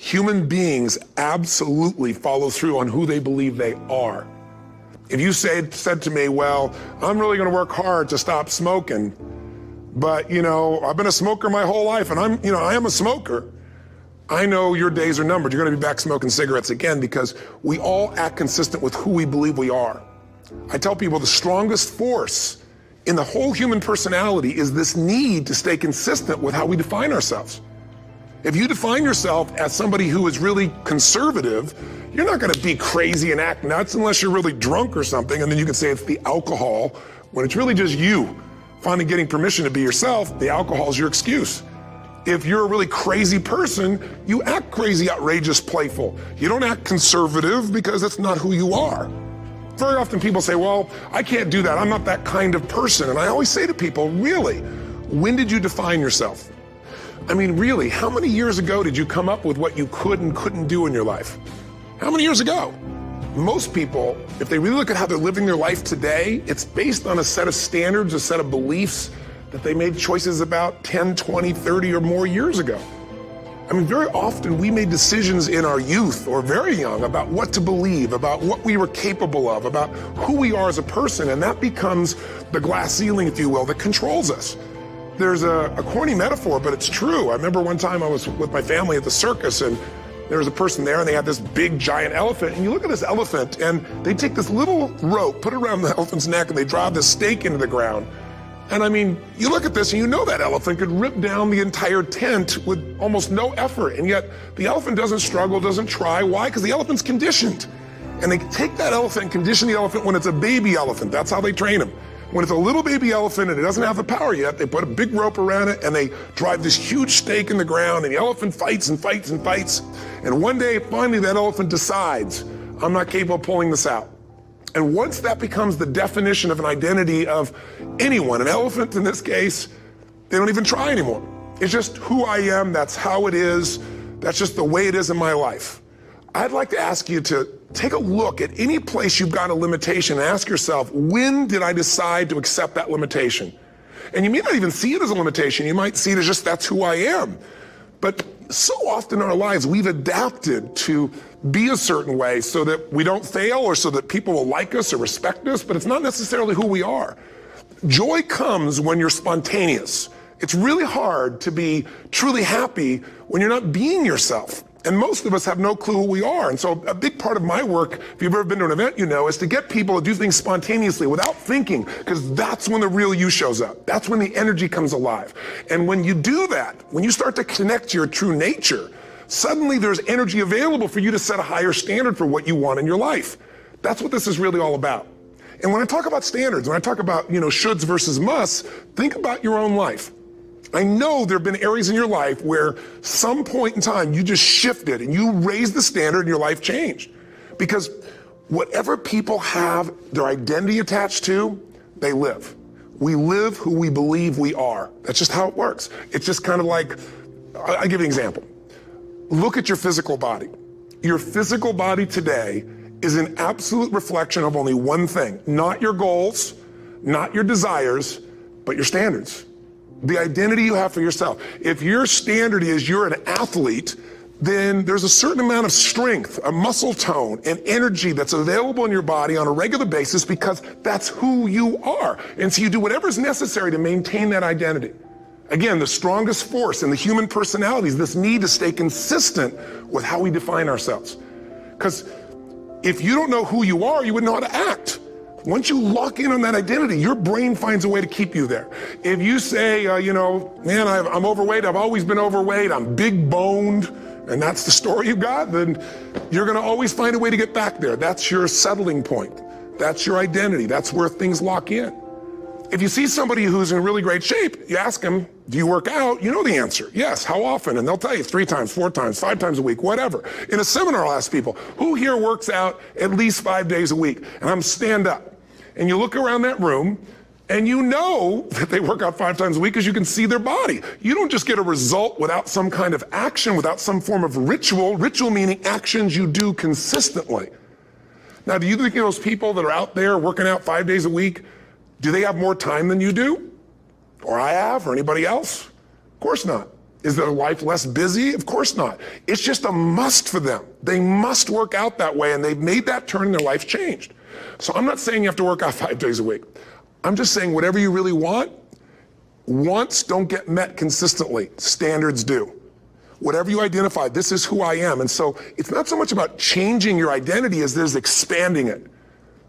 Human beings absolutely follow through on who they believe they are. If you said to me, well, I'm really gonna work hard to stop smoking, but I've been a smoker my whole life and I am a smoker, I know your days are numbered. You're gonna be back smoking cigarettes again, because we all act consistent with who we believe we are. I tell people the strongest force in the whole human personality is this need to stay consistent with how we define ourselves. If you define yourself as somebody who is really conservative, you're not gonna be crazy and act nuts unless you're really drunk or something, and then you can say it's the alcohol, when it's really just you finally getting permission to be yourself. The alcohol is your excuse. If you're a really crazy person, you act crazy, outrageous, playful. You don't act conservative because that's not who you are. Very often people say, well, I can't do that. I'm not that kind of person. And I always say to people, really, when did you define yourself? I mean, really, how many years ago did you come up with what you could and couldn't do in your life? How many years ago? Most people, if they really look at how they're living their life today, it's based on a set of standards, a set of beliefs that they made choices about 10, 20, 30 or more years ago. I mean, very often we made decisions in our youth or very young about what to believe, about what we were capable of, about who we are as a person, and that becomes the glass ceiling, if you will, that controls us. There's a corny metaphor, but it's true. I remember one time I was with my family at the circus, and there was a person there, and they had this big giant elephant, and you look at this elephant, and they take this little rope, put it around the elephant's neck, and they drive this stake into the ground. And I mean, you look at this and you know that elephant could rip down the entire tent with almost no effort, and yet the elephant doesn't struggle, doesn't try. Why? Because the elephant's conditioned. And they take that elephant and condition the elephant when it's a baby elephant. That's how they train him. When it's a little baby elephant and it doesn't have the power yet, they put a big rope around it and they drive this huge stake in the ground, and the elephant fights and fights and fights. And one day, finally, that elephant decides, I'm not capable of pulling this out. And once that becomes the definition of an identity of anyone, an elephant in this case, they don't even try anymore. It's just who I am, that's how it is, that's just the way it is in my life. I'd like to ask you to take a look at any place you've got a limitation and ask yourself, when did I decide to accept that limitation? And you may not even see it as a limitation, you might see it as just that's who I am. But so often in our lives, we've adapted to be a certain way so that we don't fail or so that people will like us or respect us, but it's not necessarily who we are. Joy comes when you're spontaneous. It's really hard to be truly happy when you're not being yourself. And most of us have no clue who we are. And so a big part of my work, if you've ever been to an event, is to get people to do things spontaneously without thinking, because that's when the real you shows up. That's when the energy comes alive. And when you do that, when you start to connect to your true nature, suddenly there's energy available for you to set a higher standard for what you want in your life. That's what this is really all about. And when I talk about standards, when I talk about, shoulds versus musts, think about your own life. I know there have been areas in your life where some point in time you just shifted and you raised the standard and your life changed. Because whatever people have their identity attached to, they live. We live who we believe we are. That's just how it works. It's just kind of like, I'll give you an example. Look at your physical body. Your physical body today is an absolute reflection of only one thing, not your goals, not your desires, but your standards. The identity you have for yourself. If your standard is you're an athlete, then there's a certain amount of strength, a muscle tone, and energy that's available in your body on a regular basis because that's who you are. And so you do whatever is necessary to maintain that identity. Again, the strongest force in the human personality is this need to stay consistent with how we define ourselves. Because if you don't know who you are, you wouldn't know how to act. Once you lock in on that identity, your brain finds a way to keep you there. If you say, man, I'm overweight, I've always been overweight, I'm big boned, and that's the story you got, then you're gonna always find a way to get back there. That's your settling point. That's your identity. That's where things lock in. If you see somebody who's in really great shape, you ask them, do you work out? You know the answer. Yes, how often? And they'll tell you 3 times, 4 times, 5 times a week, whatever. In a seminar, I'll ask people, who here works out at least 5 days a week? And I'm stand up. And you look around that room, and you know that they work out 5 times a week because you can see their body. You don't just get a result without some kind of action, without some form of ritual. Ritual meaning actions you do consistently. Now, do you think those people that are out there working out 5 days a week, do they have more time than you do? Or I have, or anybody else? Of course not. Is their life less busy? Of course not. It's just a must for them. They must work out that way, and they've made that turn and their life changed. So I'm not saying you have to work out 5 days a week. I'm just saying whatever you really want, wants don't get met consistently. Standards do. Whatever you identify, this is who I am. And so it's not so much about changing your identity as it is expanding it.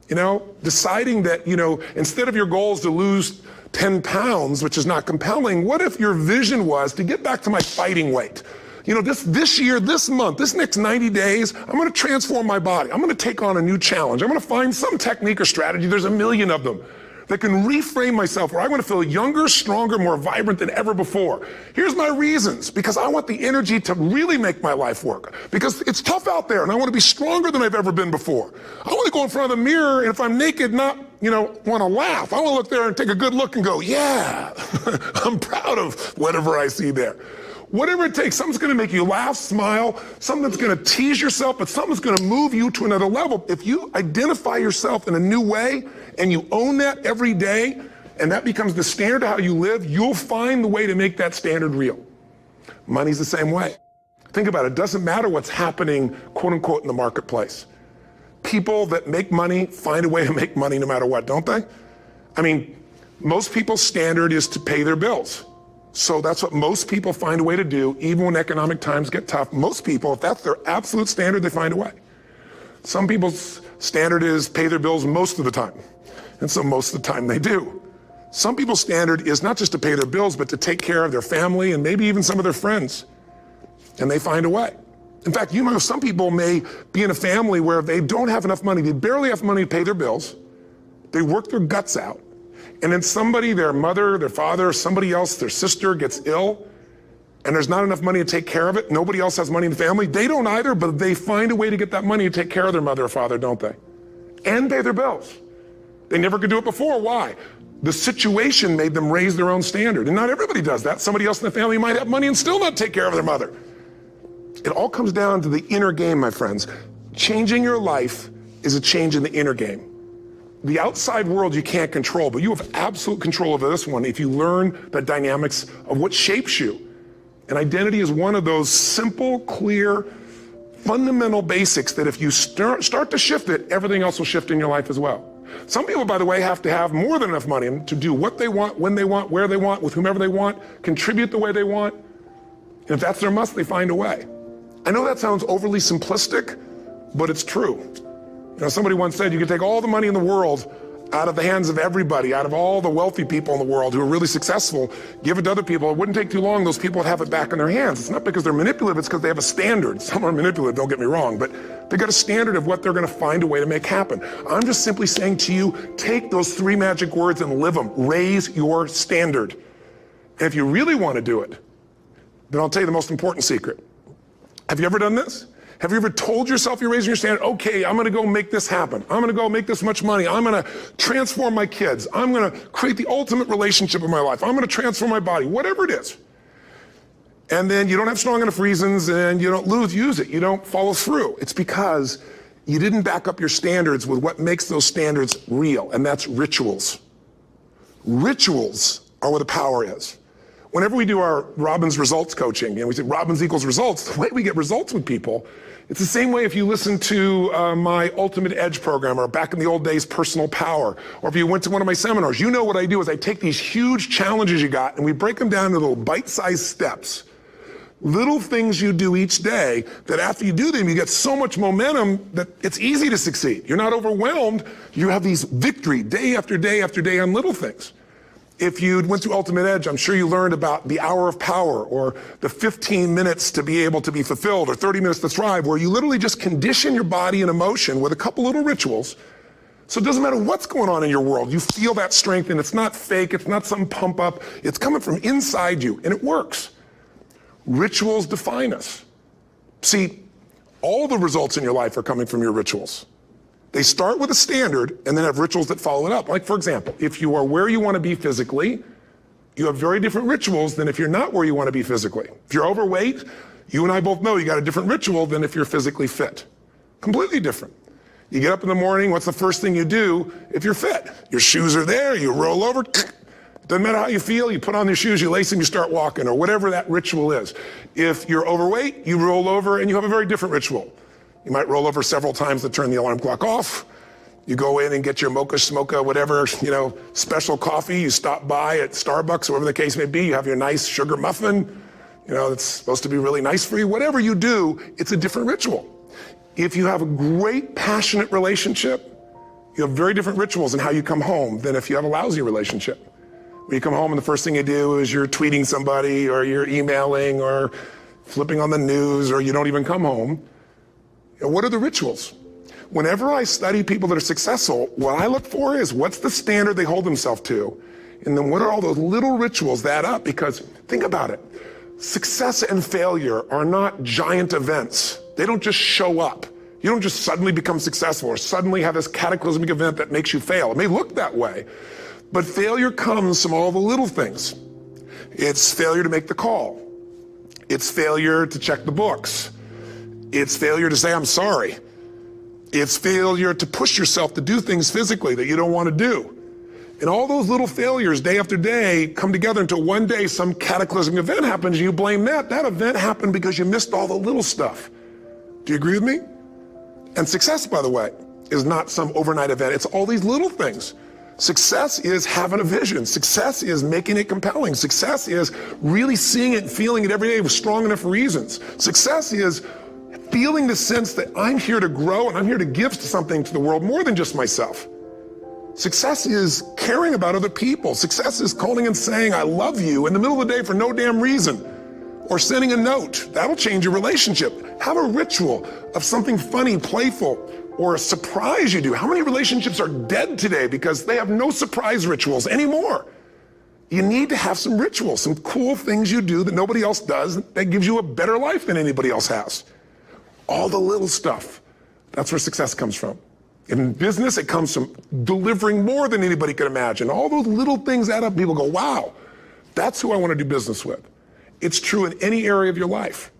You know, deciding that, you know, instead of your goal is to lose 10 pounds, which is not compelling, what if your vision was to get back to my fighting weight? You know, this year, this month, this next 90 days, I'm gonna transform my body. I'm gonna take on a new challenge. I'm gonna find some technique or strategy, there's a million of them, that can reframe myself where I want to feel younger, stronger, more vibrant than ever before. Here's my reasons, because I want the energy to really make my life work. Because it's tough out there and I want to be stronger than I've ever been before. I want to go in front of the mirror and if I'm naked, not, you know, want to laugh. I want to look there and take a good look and go, yeah, I'm proud of whatever I see there. Whatever it takes, something's gonna make you laugh, smile, something that's gonna tease yourself, but something's gonna move you to another level. If you identify yourself in a new way and you own that every day, and that becomes the standard of how you live, you'll find the way to make that standard real. Money's the same way. Think about it, it doesn't matter what's happening, quote unquote, in the marketplace. People that make money find a way to make money no matter what, don't they? I mean, most people's standard is to pay their bills. So that's what most people find a way to do, even when economic times get tough. Most people, if that's their absolute standard, they find a way. Some people's standard is pay their bills most of the time. And so most of the time they do. Some people's standard is not just to pay their bills, but to take care of their family and maybe even some of their friends. And they find a way. In fact, you know, some people may be in a family where they don't have enough money. They barely have money to pay their bills. They work their guts out. And then somebody, their mother, their father, somebody else, their sister gets ill, and there's not enough money to take care of it. Nobody else has money in the family. They don't either, but they find a way to get that money to take care of their mother or father, don't they? And pay their bills. They never could do it before. Why? The situation made them raise their own standard. And not everybody does that. Somebody else in the family might have money and still not take care of their mother. It all comes down to the inner game, my friends. Changing your life is a change in the inner game. The outside world you can't control, but you have absolute control over this one if you learn the dynamics of what shapes you. And identity is one of those simple, clear, fundamental basics that if you start to shift it, everything else will shift in your life as well. Some people, by the way, have to have more than enough money to do what they want, when they want, where they want, with whomever they want, contribute the way they want. And if that's their must, they find a way. I know that sounds overly simplistic, but it's true. You know, somebody once said you can take all the money in the world out of the hands of everybody, out of all the wealthy people in the world who are really successful, give it to other people. It wouldn't take too long, those people would have it back in their hands. It's not because they're manipulative, it's because they have a standard. Some are manipulative, don't get me wrong, but they got a standard of what they're gonna find a way to make happen. I'm just simply saying to you, take those 3 magic words and live them. Raise your standard. And if you really wanna do it, then I'll tell you the most important secret. Have you ever done this? Have you ever told yourself you're raising your standard? Okay, I'm gonna go make this happen. I'm gonna go make this much money. I'm gonna transform my kids. I'm gonna create the ultimate relationship in my life. I'm gonna transform my body, whatever it is. And then you don't have strong enough reasons and you don't use it. You don't follow through. It's because you didn't back up your standards with what makes those standards real, and that's rituals. Rituals are where the power is. Whenever we do our Robbins results coaching, and we say Robbins equals results, the way we get results with people, it's the same way if you listen to my Ultimate Edge program, or back in the old days, Personal Power, or if you went to one of my seminars. You know what I do is I take these huge challenges you got and we break them down into little bite-sized steps. Little things you do each day that after you do them, you get so much momentum that it's easy to succeed. You're not overwhelmed. You have these victory day after day after day on little things. If you went through Ultimate Edge, I'm sure you learned about the hour of power, or the 15 minutes to be able to be fulfilled, or 30 minutes to thrive, where you literally just condition your body and emotion with a couple little rituals. So it doesn't matter what's going on in your world, you feel that strength, and it's not fake, it's not some pump up, it's coming from inside you, and it works. Rituals define us. See, all the results in your life are coming from your rituals. They start with a standard and then have rituals that follow it up. Like, for example, if you are where you want to be physically, you have very different rituals than if you're not where you want to be physically. If you're overweight, you and I both know you got a different ritual than if you're physically fit. Completely different. You get up in the morning, what's the first thing you do if you're fit? Your shoes are there, you roll over, Doesn't matter how you feel, you put on your shoes, you lace them, you start walking, or whatever that ritual is. If you're overweight, you roll over and you have a very different ritual. You might roll over several times to turn the alarm clock off. You go in and get your mocha, smocha, whatever, special coffee. You stop by at Starbucks, or whatever the case may be. You have your nice sugar muffin. It's supposed to be really nice for you. Whatever you do, it's a different ritual. If you have a great, passionate relationship, you have very different rituals in how you come home than if you have a lousy relationship. When you come home and the first thing you do is you're tweeting somebody, or you're emailing, or flipping on the news, or you don't even come home. What are the rituals? Whenever I study people that are successful, what I look for is what's the standard they hold themselves to? And then what are all those little rituals that add up? Because think about it. Success and failure are not giant events. They don't just show up. You don't just suddenly become successful or suddenly have this cataclysmic event that makes you fail. It may look that way, but failure comes from all the little things. It's failure to make the call. It's failure to check the books. It's failure to say, I'm sorry. It's failure to push yourself to do things physically that you don't want to do. And all those little failures day after day come together until one day some cataclysmic event happens and you blame that. That event happened because you missed all the little stuff. Do you agree with me? And success, by the way, is not some overnight event. It's all these little things. Success is having a vision. Success is making it compelling. Success is really seeing it and feeling it every day with strong enough reasons. Success is feeling the sense that I'm here to grow and I'm here to give something to the world more than just myself. Success is caring about other people. Success is calling and saying, I love you in the middle of the day for no damn reason. Or sending a note. That'll change your relationship. Have a ritual of something funny, playful, or a surprise you do. How many relationships are dead today because they have no surprise rituals anymore? You need to have some rituals, some cool things you do that nobody else does that gives you a better life than anybody else has. All the little stuff. That's where success comes from. In business, it comes from delivering more than anybody could imagine. All those little things add up. People go, wow, that's who I want to do business with. It's true in any area of your life.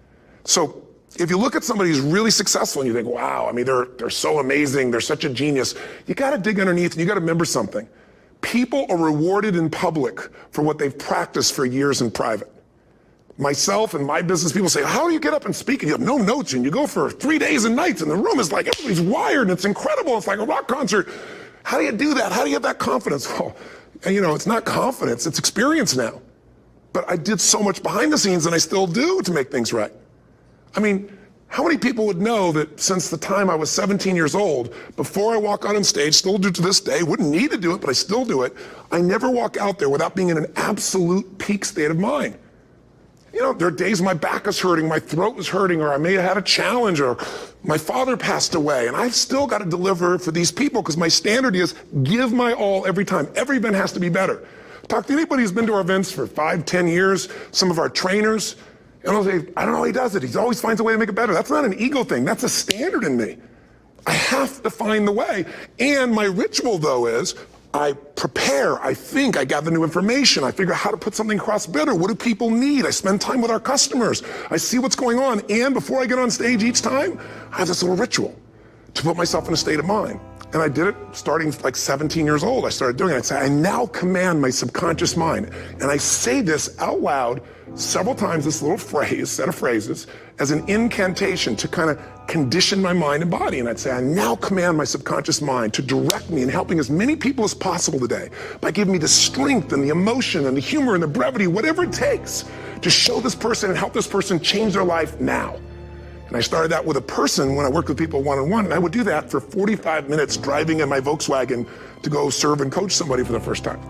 So if you look at somebody who's really successful and you think, wow, I mean, they're so amazing, they're such a genius, you got to dig underneath and you got to remember something. People are rewarded in public for what they've practiced for years in private. Myself and my business people say, how do you get up and speak? And you have no notes and you go for 3 days and nights and the room is like, everybody's wired and it's incredible. It's like a rock concert. How do you do that? How do you have that confidence? Well, it's not confidence, it's experience now. But I did so much behind the scenes, and I still do, to make things right. I mean, how many people would know that since the time I was 17 years old, before I walk out on stage, still do to this day, wouldn't need to do it, but I still do it, I never walk out there without being in an absolute peak state of mind. There are days my back is hurting, my throat is hurting, or I may have had a challenge, or my father passed away, and I've still got to deliver for these people because my standard is give my all every time. Every event has to be better. Talk to anybody who's been to our events for 5, 10 years, some of our trainers, and I'll say, I don't know how he does it. He always finds a way to make it better. That's not an ego thing. That's a standard in me. I have to find the way. And my ritual, though, is I prepare, I think, I gather new information, I figure out how to put something across better. What do people need? I spend time with our customers. I see what's going on. And before I get on stage each time, I have this little ritual to put myself in a state of mind. And I did it starting like 17 years old. I started doing it. I'd say, I now command my subconscious mind. And I say this out loud several times, this little phrase, set of phrases, as an incantation to kind of condition my mind and body. And I'd say, I now command my subconscious mind to direct me in helping as many people as possible today by giving me the strength and the emotion and the humor and the brevity, whatever it takes to show this person and help this person change their life now. And I started that with a person when I worked with people one-on-one, and I would do that for 45 minutes driving in my Volkswagen to go serve and coach somebody for the first time.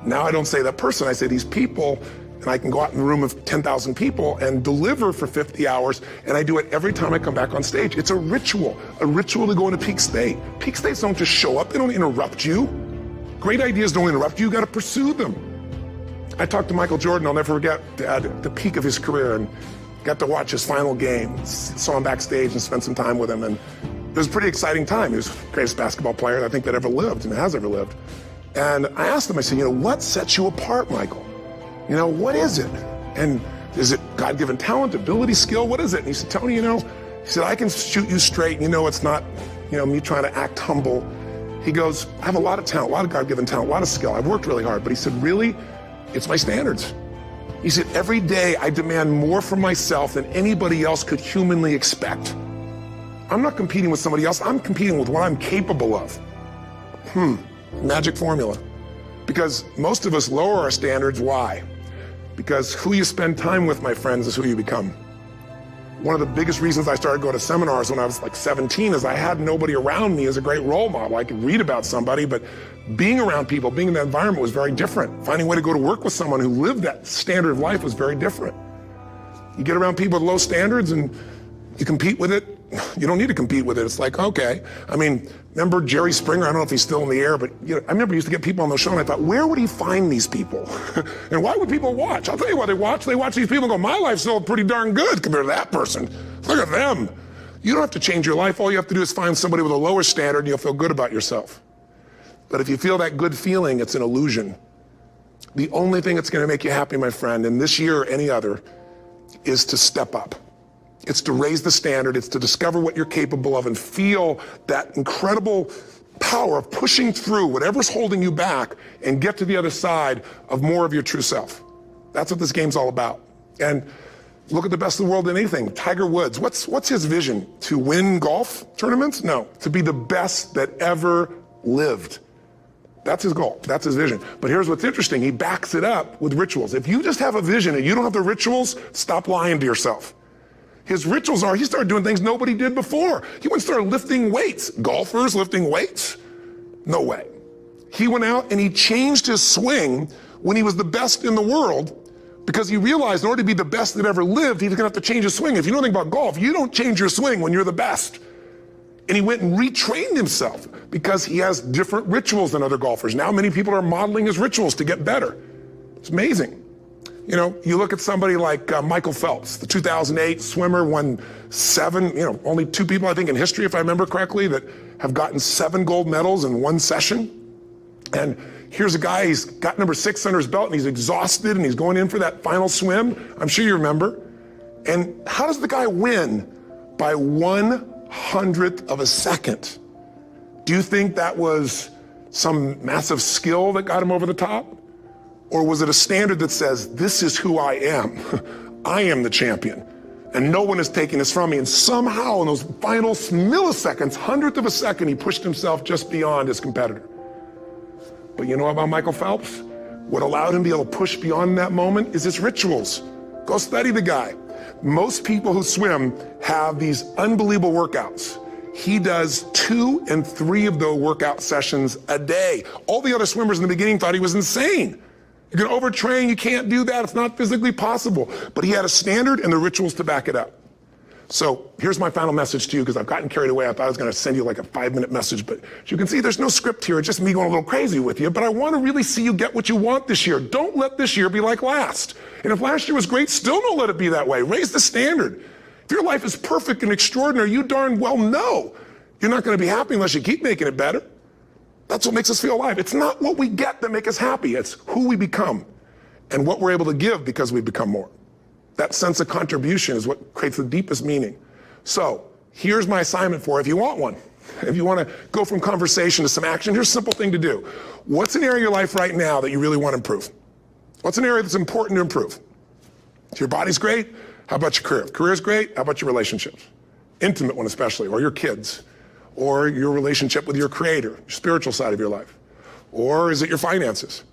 Now I don't say that person, I say these people, and I can go out in a room of 10,000 people and deliver for 50 hours, and I do it every time I come back on stage. It's a ritual to go into peak state. Peak states don't just show up, they don't interrupt you. Great ideas don't interrupt you, you gotta pursue them. I talked to Michael Jordan, I'll never forget, at the peak of his career, and got to watch his final game, saw him backstage and spent some time with him, and it was a pretty exciting time. He was the greatest basketball player I think that ever lived and has ever lived. And I asked him, I said, what sets you apart, Michael? What is it? And is it God-given talent, ability, skill? What is it? And he said, Tony, he said, I can shoot you straight. It's not, me trying to act humble. He goes, I have a lot of talent, a lot of God-given talent, a lot of skill. I've worked really hard. But he said, really, it's my standards. He said, every day I demand more from myself than anybody else could humanly expect. I'm not competing with somebody else. I'm competing with what I'm capable of. Magic formula. Because most of us lower our standards. Why? Because who you spend time with, my friends, is who you become. One of the biggest reasons I started going to seminars when I was like 17 is I had nobody around me as a great role model. I could read about somebody, but being around people, being in that environment was very different. Finding a way to go to work with someone who lived that standard of life was very different. You get around people with low standards and you compete with it. You don't need to compete with it. It's like, okay. I mean, remember Jerry Springer? I don't know if he's still in the air, but I remember he used to get people on the show and I thought, where would he find these people? And why would people watch? I'll tell you why they watch. They watch these people and go, my life's still pretty darn good compared to that person. Look at them. You don't have to change your life. All you have to do is find somebody with a lower standard and you'll feel good about yourself. But if you feel that good feeling, it's an illusion. The only thing that's going to make you happy, my friend, in this year or any other, is to step up. It's to raise the standard. It's to discover what you're capable of and feel that incredible power of pushing through whatever's holding you back and get to the other side of more of your true self. That's what this game's all about. And look at the best of the world in anything. Tiger Woods, what's his vision? To win golf tournaments? No, to be the best that ever lived. That's his goal. That's his vision. But here's what's interesting. He backs it up with rituals. If you just have a vision and you don't have the rituals, stop lying to yourself. His rituals are, he started doing things nobody did before. He went and started lifting weights. Golfers lifting weights? No way. He went out and he changed his swing when he was the best in the world because he realized in order to be the best that ever lived, he was gonna have to change his swing. If you know anything about golf, you don't change your swing when you're the best. And he went and retrained himself because he has different rituals than other golfers. Now many people are modeling his rituals to get better. It's amazing. You know, you look at somebody like Michael Phelps, the 2008 swimmer, won 7, only 2 people, I think, in history, if I remember correctly, that have gotten 7 gold medals in one session. And here's a guy, he's got number 6 under his belt, and he's exhausted, and he's going in for that final swim. I'm sure you remember. And how does the guy win? By 1/100th of a second. Do you think that was some massive skill that got him over the top? Or was it a standard that says, this is who I am? I am the champion. And no one is taking this from me. And somehow in those final milliseconds, 1/100th of a second, he pushed himself just beyond his competitor. But you know about Michael Phelps? What allowed him to be able to push beyond that moment is his rituals. Go study the guy. Most people who swim have these unbelievable workouts. He does 2 and 3 of those workout sessions a day. All the other swimmers in the beginning thought he was insane. You're gonna overtrain, you can't do that, it's not physically possible. But he had a standard and the rituals to back it up. So here's my final message to you, because I've gotten carried away. I thought I was gonna send you like a 5-minute message, but as you can see, there's no script here, it's just me going a little crazy with you, but I wanna really see you get what you want this year. Don't let this year be like last. And if last year was great, still don't let it be that way. Raise the standard. If your life is perfect and extraordinary, you darn well know you're not gonna be happy unless you keep making it better. That's what makes us feel alive. It's not what we get that makes us happy. It's who we become and what we're able to give because we become more. That sense of contribution is what creates the deepest meaning. So here's my assignment for you if you want one. If you want to go from conversation to some action, here's a simple thing to do. What's an area of your life right now that you really want to improve? What's an area that's important to improve? If your body's great, how about your career? If career's great, how about your relationships? Intimate one especially, or your kids. Or your relationship with your creator, your spiritual side of your life? Or is it your finances?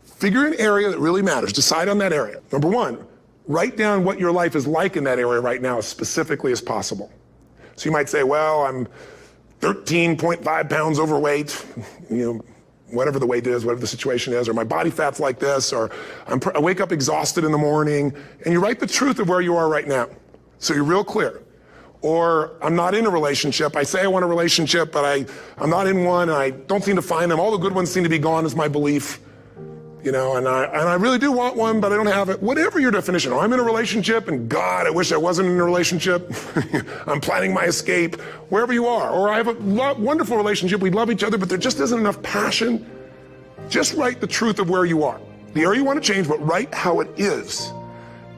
Figure an area that really matters. Decide on that area. Number 1, write down what your life is like in that area right now as specifically as possible. So you might say, well, I'm 13.5 pounds overweight, whatever the weight is, whatever the situation is, or my body fat's like this, or I wake up exhausted in the morning, and you write the truth of where you are right now. So you're real clear. Or I'm not in a relationship. I say I want a relationship, but I'm not in one, and I don't seem to find them. All the good ones seem to be gone is my belief. And I really do want one, but I don't have it. Whatever your definition. Or I'm in a relationship, and God, I wish I wasn't in a relationship. I'm planning my escape, wherever you are. Or I have a wonderful relationship. We love each other, but there just isn't enough passion. Just write the truth of where you are. The area you want to change, but write how it is.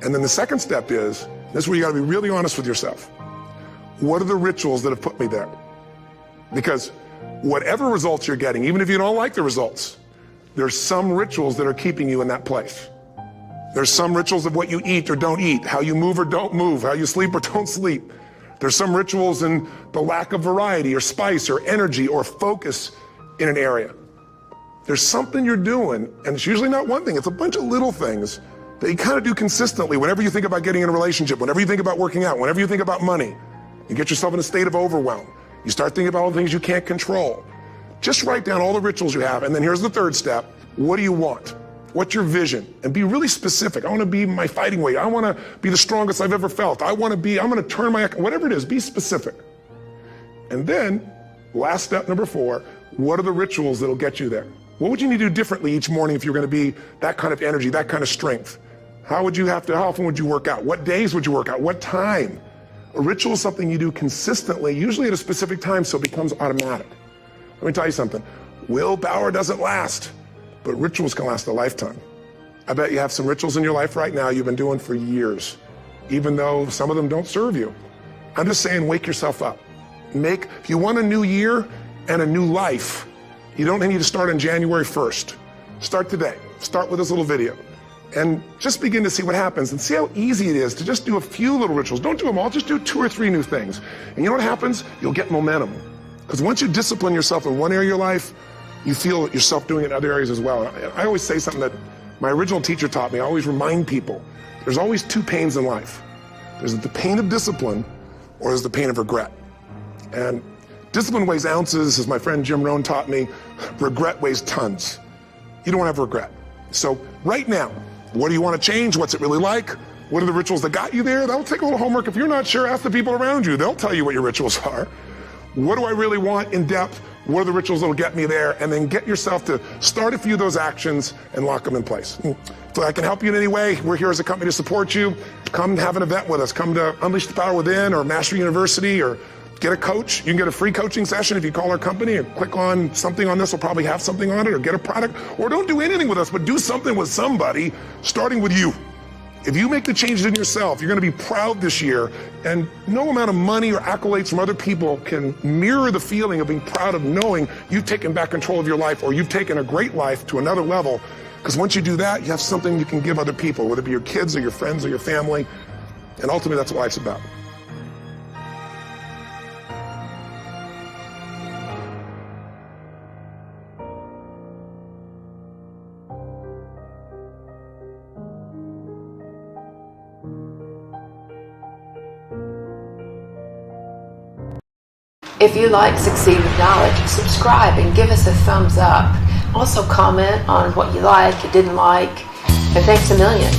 And then the second step is, this is where you got to be really honest with yourself. What are the rituals that have put me there? Because whatever results you're getting, even if you don't like the results, there's some rituals that are keeping you in that place. There's some rituals of what you eat or don't eat, how you move or don't move, how you sleep or don't sleep. There's some rituals in the lack of variety or spice or energy or focus in an area. There's something you're doing, and it's usually not one thing, it's a bunch of little things that you kind of do consistently whenever you think about getting in a relationship, whenever you think about working out, whenever you think about money. You get yourself in a state of overwhelm. You start thinking about all the things you can't control. Just write down all the rituals you have, and then here's the third step. What do you want? What's your vision? And be really specific. I want to be my fighting weight. I want to be the strongest I've ever felt. I'm going to turn my, whatever it is, be specific. And then, last step number 4, what are the rituals that'll get you there? What would you need to do differently each morning if you're going to be that kind of energy, that kind of strength? How often would you work out? What days would you work out? What time? A ritual is something you do consistently, usually at a specific time, so it becomes automatic. Let me tell you something. Willpower doesn't last, but rituals can last a lifetime. I bet you have some rituals in your life right now you've been doing for years, even though some of them don't serve you. I'm just saying, wake yourself up. If you want a new year and a new life, you don't need to start on January 1st. Start today. Start with this little video. And just begin to see what happens and see how easy it is to just do a few little rituals. Don't do them all, just do 2 or 3 new things. And you know what happens? You'll get momentum. Because once you discipline yourself in one area of your life, you feel yourself doing it in other areas as well. I always say something that my original teacher taught me. I always remind people, there's always 2 pains in life. There's the pain of discipline, or there's the pain of regret. And discipline weighs ounces, as my friend Jim Rohn taught me. Regret weighs tons. You don't want to have regret. So right now, what do you want to change? What's it really like? What are the rituals that got you there? That'll take a little homework. If you're not sure, ask the people around you. They'll tell you what your rituals are. What do I really want in depth? What are the rituals that'll get me there? And then get yourself to start a few of those actions and lock them in place. If I can help you in any way, we're here as a company to support you. Come have an event with us. Come to Unleash the Power Within or Mastery University, or get a coach. You can get a free coaching session if you call our company, or click on something on this. Will probably have something on it, or get a product, or don't do anything with us, but do something with somebody, starting with you. If you make the changes in yourself, you're going to be proud this year, and no amount of money or accolades from other people can mirror the feeling of being proud of knowing you've taken back control of your life, or you've taken a great life to another level. Because once you do that, you have something you can give other people, whether it be your kids or your friends or your family, and ultimately that's what life's about. If you like Succeed with Knowledge, subscribe and give us a thumbs up. Also comment on what you like, you didn't like, and thanks a million.